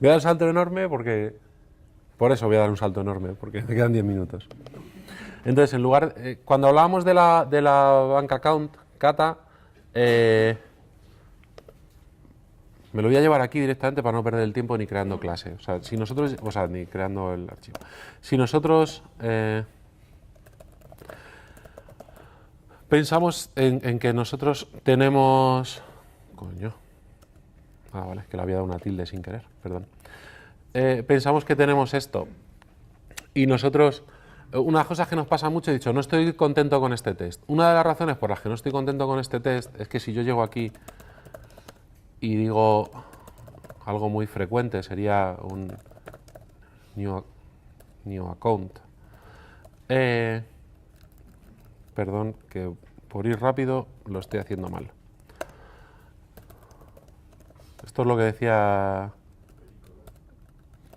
Voy a dar un salto enorme porque... Por eso voy a dar un salto enorme, porque me quedan 10 minutos. Entonces, en lugar, cuando hablábamos de la bank account, Kata, me lo voy a llevar aquí directamente para no perder el tiempo ni creando clase. O sea, si nosotros, ni creando el archivo. Si nosotros pensamos en que nosotros tenemos... Coño. Vale, es que le había dado una tilde sin querer, perdón. Pensamos que tenemos esto y nosotros, una cosa que nos pasa mucho, he dicho, no estoy contento con este test. Una de las razones por las que no estoy contento con este test es que si yo llego aquí y digo algo muy frecuente, sería un new account. Perdón, que por ir rápido lo estoy haciendo mal. Esto es lo que decía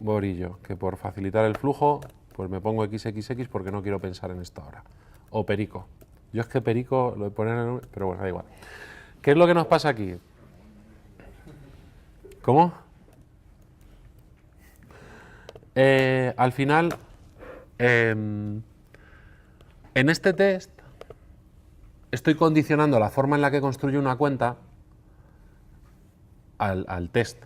Borillo, que por facilitar el flujo, pues me pongo XXX porque no quiero pensar en esto ahora. O Perico. Yo es que Perico lo de poner en... Pero bueno, da igual. ¿Qué es lo que nos pasa aquí? ¿Cómo? Al final, en este test, estoy condicionando la forma en la que construyo una cuenta al test.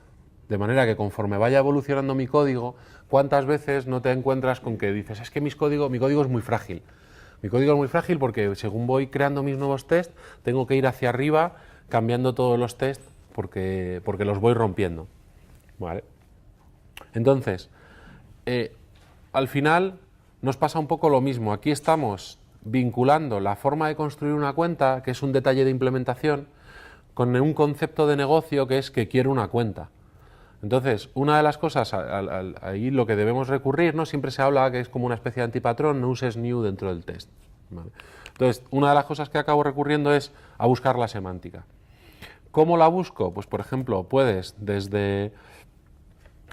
De manera que conforme vaya evolucionando mi código, ¿cuántas veces no te encuentras con que dices, es que mi código es muy frágil? Mi código es muy frágil porque según voy creando mis nuevos tests, tengo que ir hacia arriba cambiando todos los tests porque los voy rompiendo. ¿Vale? Entonces, al final nos pasa un poco lo mismo. Aquí estamos vinculando la forma de construir una cuenta, que es un detalle de implementación, con un concepto de negocio que es que quiero una cuenta. Entonces, una de las cosas, ahí lo que debemos recurrir, ¿no? Siempre se habla que es como una especie de antipatrón, no uses new dentro del test. ¿Vale? Entonces, una de las cosas que acabo recurriendo es a buscar la semántica. ¿Cómo la busco? Pues, por ejemplo, puedes desde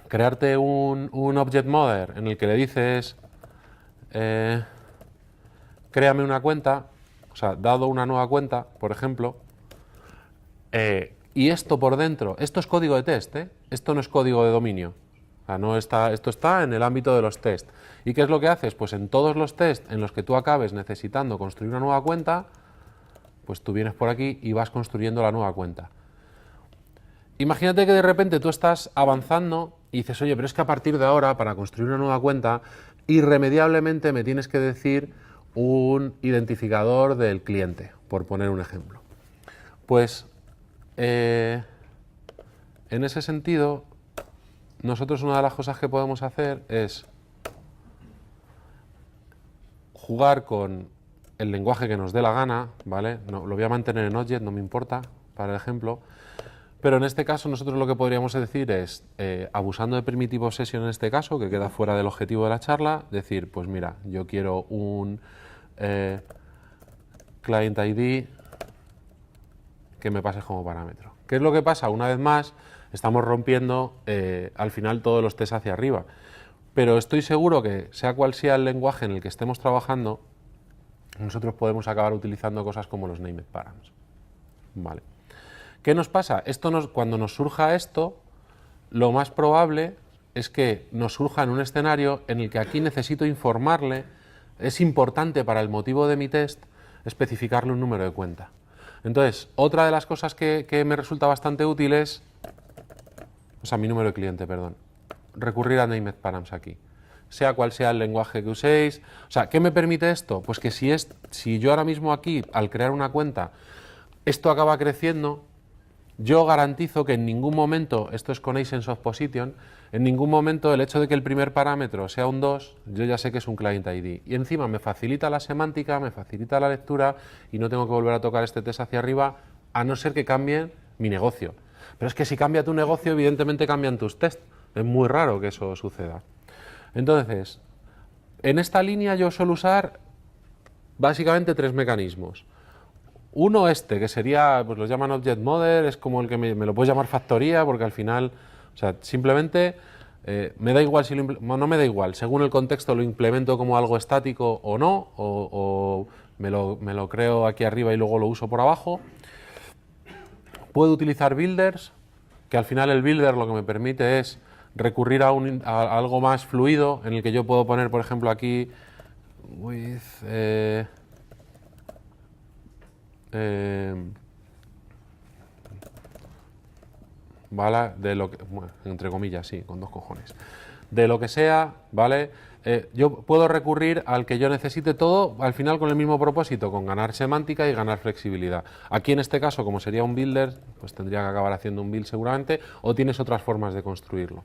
crearte un object model en el que le dices, créame una cuenta, o sea, dado una nueva cuenta, por ejemplo, y esto por dentro, esto es código de test, esto no es código de dominio. O sea, no está, esto está en el ámbito de los test. ¿Y qué es lo que haces? Pues en todos los test en los que tú acabes necesitando construir una nueva cuenta, pues tú vienes por aquí y vas construyendo la nueva cuenta. Imagínate que de repente tú estás avanzando y dices, oye, pero es que a partir de ahora, para construir una nueva cuenta, irremediablemente me tienes que decir un identificador del cliente, por poner un ejemplo. Pues en ese sentido, nosotros una de las cosas que podemos hacer es jugar con el lenguaje que nos dé la gana, ¿vale? No, lo voy a mantener en Object, no me importa, para el ejemplo, pero en este caso nosotros lo que podríamos decir es, abusando de Primitive Session en este caso, que queda fuera del objetivo de la charla, decir, pues mira, yo quiero un client ID que me pases como parámetro. ¿Qué es lo que pasa? Una vez más, estamos rompiendo al final todos los tests hacia arriba. Pero estoy seguro que, sea cual sea el lenguaje en el que estemos trabajando, nosotros podemos acabar utilizando cosas como los named params. ¿Vale? ¿Qué nos pasa? Cuando nos surja esto, lo más probable es que nos surja en un escenario en el que aquí necesito informarle, es importante para el motivo de mi test especificarle un número de cuenta. Entonces, otra de las cosas que me resulta bastante útil es, o sea, mi número de cliente, perdón, recurrir a named params aquí, sea cual sea el lenguaje que uséis. O sea, ¿qué me permite esto? Pues que si yo ahora mismo aquí, al crear una cuenta, esto acaba creciendo, yo garantizo que en ningún momento, esto es con Ascens of Position, en ningún momento el hecho de que el primer parámetro sea un 2, yo ya sé que es un client ID. Y encima me facilita la semántica, me facilita la lectura y no tengo que volver a tocar este test hacia arriba, a no ser que cambie mi negocio. Pero es que si cambia tu negocio, evidentemente cambian tus tests. Es muy raro que eso suceda. Entonces, en esta línea yo suelo usar básicamente 3 mecanismos. Uno que sería, pues lo llaman Object Model, es como el que me lo puedes llamar factoría, porque al final, o sea, simplemente me da igual si no me da igual, según el contexto lo implemento como algo estático o no, o me lo creo aquí arriba y luego lo uso por abajo. Puedo utilizar builders, que al final el builder lo que me permite es recurrir a algo más fluido, en el que yo puedo poner, por ejemplo, aquí with ¿vale? De lo que, bueno, entre comillas, sí, con 2 cojones. De lo que sea, ¿vale? Yo puedo recurrir al que yo necesite todo, al final con el mismo propósito, con ganar semántica y ganar flexibilidad. Aquí en este caso, como sería un builder, pues tendría que acabar haciendo un build seguramente, o tienes otras formas de construirlo.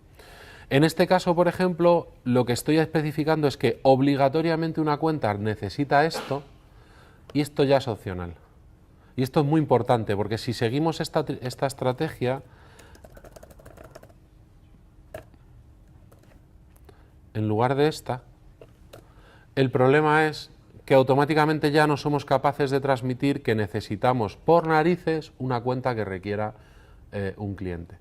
En este caso, por ejemplo, lo que estoy especificando es que obligatoriamente una cuenta necesita esto, y esto ya es opcional. Y esto es muy importante, porque si seguimos esta estrategia, en lugar de esta, el problema es que automáticamente ya no somos capaces de transmitir que necesitamos por narices una cuenta que requiera un cliente.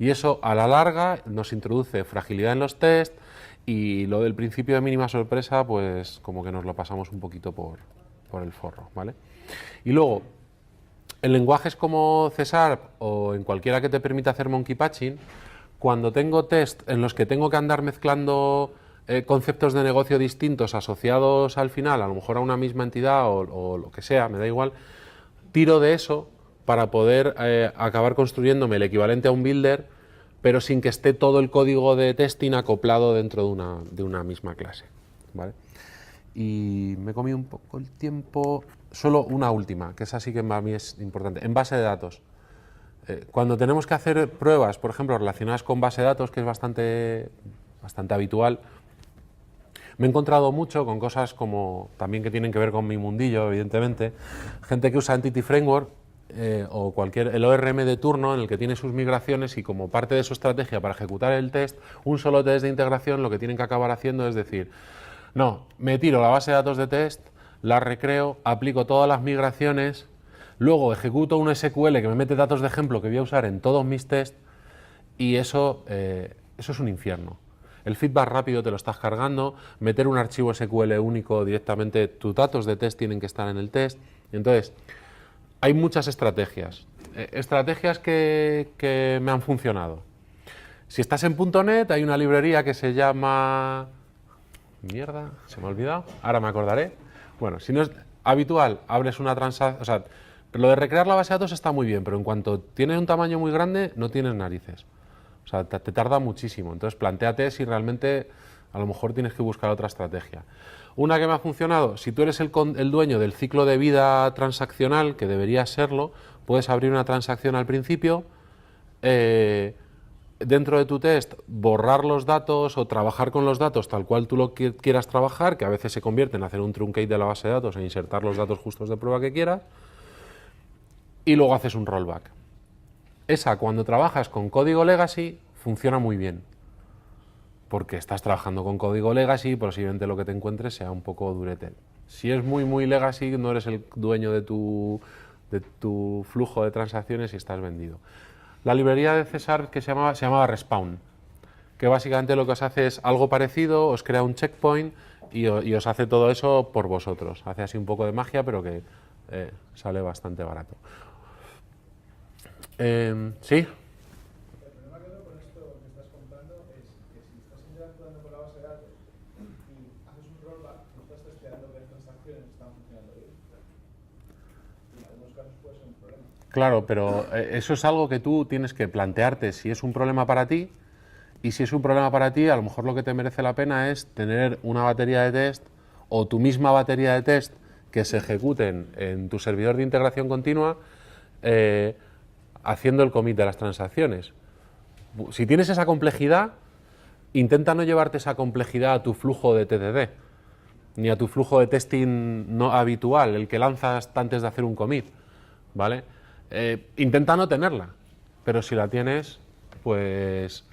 Y eso a la larga nos introduce fragilidad en los tests y lo del principio de mínima sorpresa, pues como que nos lo pasamos un poquito por el forro, ¿vale? Y luego, en lenguajes como C# o en cualquiera que te permita hacer monkey patching, cuando tengo test en los que tengo que andar mezclando conceptos de negocio distintos asociados al final, a lo mejor a una misma entidad o lo que sea, me da igual, tiro de eso para poder acabar construyéndome el equivalente a un builder, pero sin que esté todo el código de testing acoplado dentro de una misma clase, ¿vale? Y me he comido un poco el tiempo. Solo una última, que esa sí que para mí es importante. En base de datos. Cuando tenemos que hacer pruebas, por ejemplo, relacionadas con base de datos, que es bastante habitual, me he encontrado mucho con cosas como también que tienen que ver con mi mundillo, evidentemente. Gente que usa Entity Framework o el ORM de turno en el que tiene sus migraciones y como parte de su estrategia para ejecutar el test, un solo test de integración, lo que tienen que acabar haciendo es decir, no, me tiro la base de datos de test, la recreo, aplico todas las migraciones, luego ejecuto un SQL que me mete datos de ejemplo que voy a usar en todos mis tests y eso es un infierno. El feedback rápido te lo estás cargando, meter un archivo SQL único directamente, tus datos de test tienen que estar en el test. Entonces, hay muchas estrategias. Estrategias que me han funcionado. Si estás en .NET, hay una librería que se llama... Mierda, se me ha olvidado. Ahora me acordaré. Bueno, si no es habitual, abres una transacción... O sea, lo de recrear la base de datos está muy bien, pero en cuanto tienes un tamaño muy grande, no tienes narices. O sea, te tarda muchísimo. Entonces, plantéate si realmente a lo mejor tienes que buscar otra estrategia. Una que me ha funcionado, si tú eres el dueño del ciclo de vida transaccional, que debería serlo, puedes abrir una transacción al principio, dentro de tu test borrar los datos o trabajar con los datos tal cual tú lo quieras trabajar, que a veces se convierte en hacer un truncate de la base de datos e insertar los datos justos de prueba que quieras, y luego haces un rollback. Esa, cuando trabajas con código legacy, funciona muy bien, porque estás trabajando con código legacy y posiblemente lo que te encuentres sea un poco durete. Si es muy legacy, no eres el dueño de tu flujo de transacciones y estás vendido. La librería de C# que se llamaba Respawn, que básicamente lo que os hace es algo parecido, os crea un checkpoint y os hace todo eso por vosotros. Hace así un poco de magia, pero que sale bastante barato. ¿Sí? El problema que veo con esto que estás contando es que si integraciones están funcionando bien. Y en algunos casos puede ser un problema. Claro, pero eso es algo que tú tienes que plantearte si es un problema para ti, y si es un problema para ti, a lo mejor lo que te merece la pena es tener una batería de test o tu misma batería de test que se ejecuten en tu servidor de integración continua haciendo el commit de las transacciones. Si tienes esa complejidad, intenta no llevarte esa complejidad a tu flujo de TDD, ni a tu flujo de testing no habitual, el que lanzas antes de hacer un commit, ¿vale? Intenta no tenerla, pero si la tienes, pues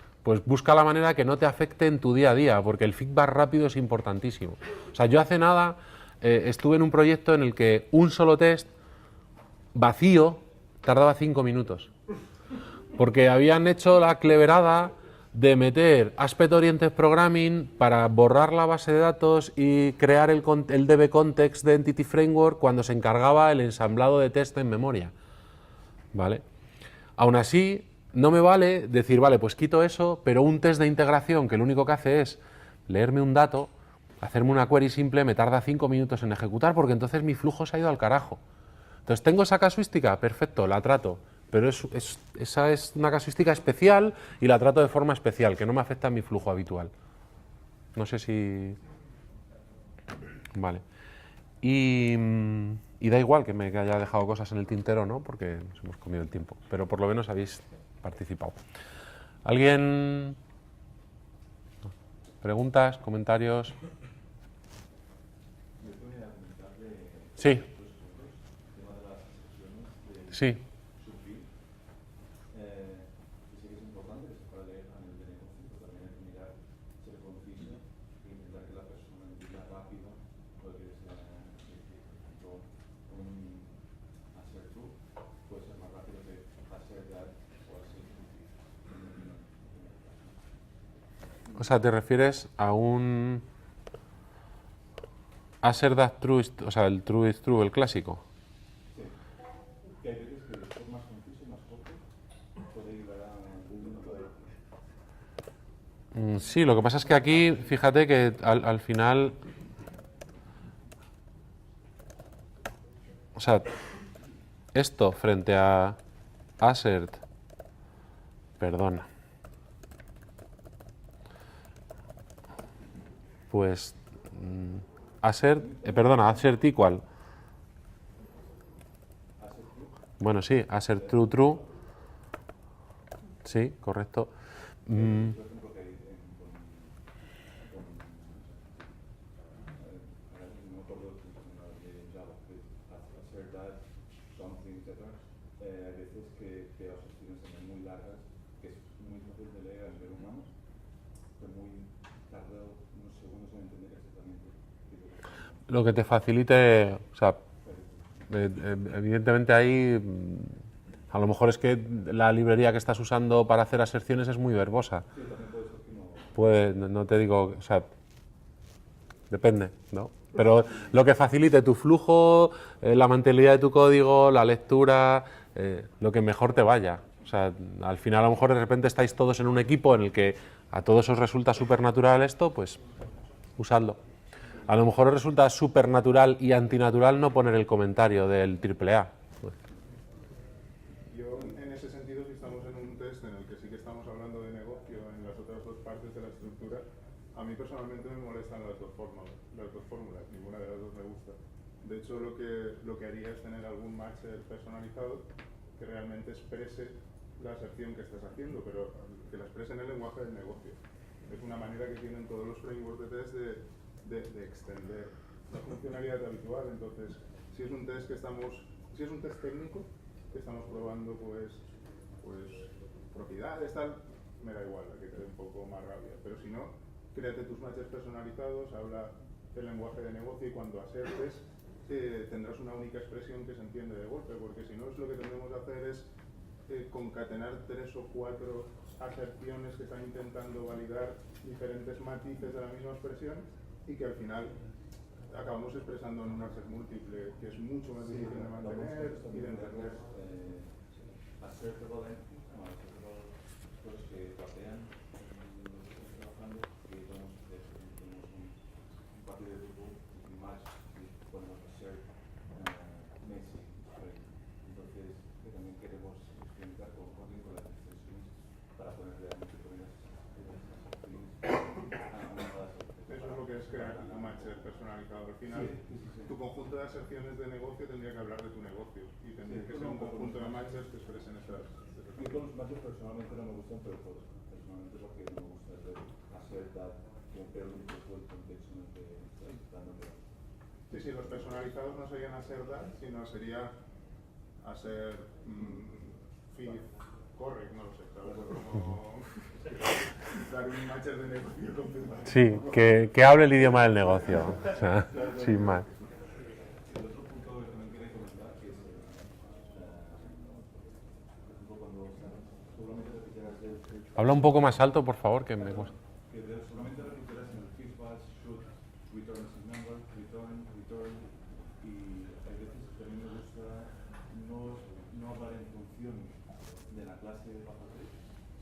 busca la manera que no te afecte en tu día a día, porque el feedback rápido es importantísimo. O sea, yo hace nada estuve en un proyecto en el que un solo test vacío tardaba 5 minutos, porque habían hecho la cleverada de meter Aspect Oriented Programming para borrar la base de datos y crear el DB Context de Entity Framework cuando se encargaba el ensamblado de test en memoria, ¿vale? Aún así, no me vale decir, vale, pues quito eso, pero un test de integración que lo único que hace es leerme un dato, hacerme una query simple, me tarda 5 minutos en ejecutar, porque entonces mi flujo se ha ido al carajo. Entonces, ¿tengo esa casuística? Perfecto, la trato. Pero esa es una casuística especial y la trato de forma especial, que no me afecta a mi flujo habitual. No sé si... Vale. Y da igual que me haya dejado cosas en el tintero, ¿no? Porque nos hemos comido el tiempo. Pero por lo menos habéis participado. ¿Alguien? ¿Preguntas? ¿Comentarios? Sí. Sí. O sea, ¿te refieres a un assert that true, o sea, el true is true, el clásico? Sí. Que hay veces que es más conciso y más corto puede ayudar a un punto de... Sí, lo que pasa es que aquí, fíjate que al final... O sea, esto frente a assert... Perdona. Pues assert equal. Bueno, sí, assert true true. Sí, correcto. Hay veces que las opciones son muy largas, que es muy fácil de leer al ver humano, pero muy tardado unos segundos en entender exactamente qué es lo que está pasando. Lo que te facilite, o sea, evidentemente ahí a lo mejor es que la librería que estás usando para hacer aserciones es muy verbosa. Sí, también puede ser que no. Pues no te digo, o sea, depende, ¿no? Pero lo que facilite tu flujo, la mantenibilidad de tu código, la lectura, lo que mejor te vaya. O sea, al final a lo mejor de repente estáis todos en un equipo en el que a todos os resulta supernatural esto, pues usadlo. A lo mejor os resulta supernatural y antinatural no poner el comentario del AAA. Yo, en ese sentido, si estamos en un test en el que sí que estamos hablando de negocio en las otras dos partes de la estructura, a mí personalmente me molestan las dos fórmulas, ninguna de las dos me gusta. De hecho, lo que haría es tener algún matcher personalizado que realmente exprese la aserción que estás haciendo, pero que la exprese en el lenguaje del negocio. Es una manera que tienen todos los frameworks de test de extender la funcionalidad habitual. Entonces, si es un test técnico que estamos probando, pues propiedades, tal, me da igual, que te dé un poco más rabia. Pero si no, créate tus matches personalizados, habla el lenguaje de negocio y cuando asertes tendrás una única expresión que se entiende de golpe, porque si no, lo que tendremos que hacer es concatenar 3 o 4 aserciones que están intentando validar diferentes matices de la misma expresión y que al final acabamos expresando en un assert múltiple, que es mucho más difícil de mantener y de entender. Assertable entity, los que pasean trabajando, que tenemos un partido de fútbol y match, y cuando matcher personalizado. Al final, tu conjunto de aserciones de negocio tendría que hablar de tu negocio y tendría que ser un conjunto de matchers que expresen estas. Y con los matches personalmente no me gustan, pero todos. Personalmente porque no me gusta hacer romper un poco el contexto en el que estoy dando. Sí, sí, los personalizados no serían a ser dar, sino sería a ser feed correct, no lo sé, ¿sabes? Como dar un matcher de negocio con feedback. Sí, que hable el idioma del negocio, o sea, sin más. El otro punto que también quería comentar que es, por ejemplo, cuando seguramente repetirás Habla un poco más alto, por favor, que me gusta. que seguramente repetirás en el feedback, should, return as a number, return, y hay veces que a mí me gusta no hablar en función de la clase bajo 3,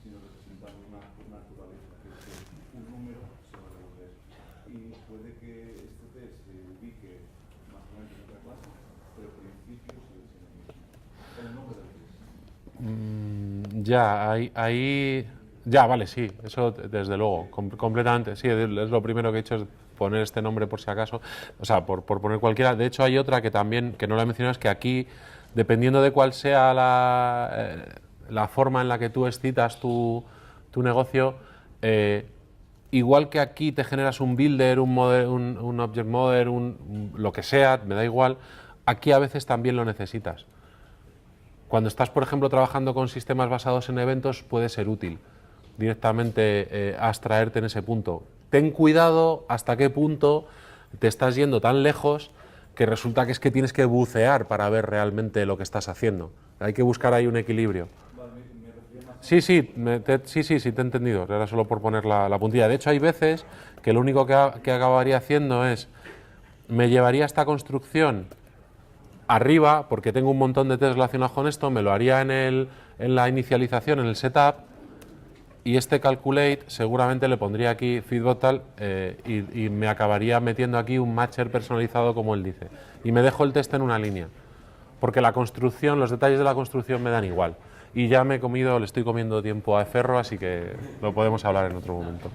sino representar una naturaleza, que es un número se va a devolver. Y puede que este test se ubique más o menos en otra clase, pero al principio sigue siendo el mismo. El nombre del test. Ya, ahí... Ya, vale, sí, eso desde luego, completamente. Sí, es lo primero que he hecho es poner este nombre por si acaso, o sea, por poner cualquiera. De hecho, hay otra que también, que no la he mencionado, es que aquí, dependiendo de cuál sea la forma en la que tú excitas tu negocio, igual que aquí te generas un builder, un object model, lo que sea, me da igual, aquí a veces también lo necesitas. Cuando estás, por ejemplo, trabajando con sistemas basados en eventos, puede ser útil directamente abstraerte en ese punto. Ten cuidado hasta qué punto te estás yendo tan lejos que resulta que es que tienes que bucear para ver realmente lo que estás haciendo. Hay que buscar ahí un equilibrio. Sí, sí, sí, te he entendido. Era solo por poner la puntilla. De hecho, hay veces que lo único que acabaría haciendo es, me llevaría esta construcción arriba, porque tengo un montón de test relacionados con esto, me lo haría en la inicialización, en el setup, y este calculate seguramente le pondría aquí feedback tal y me acabaría metiendo aquí un matcher personalizado como él dice. Y me dejo el test en una línea, porque la construcción, los detalles de la construcción me dan igual. Y ya le estoy comiendo tiempo a Ferro, así que lo podemos hablar en otro momento.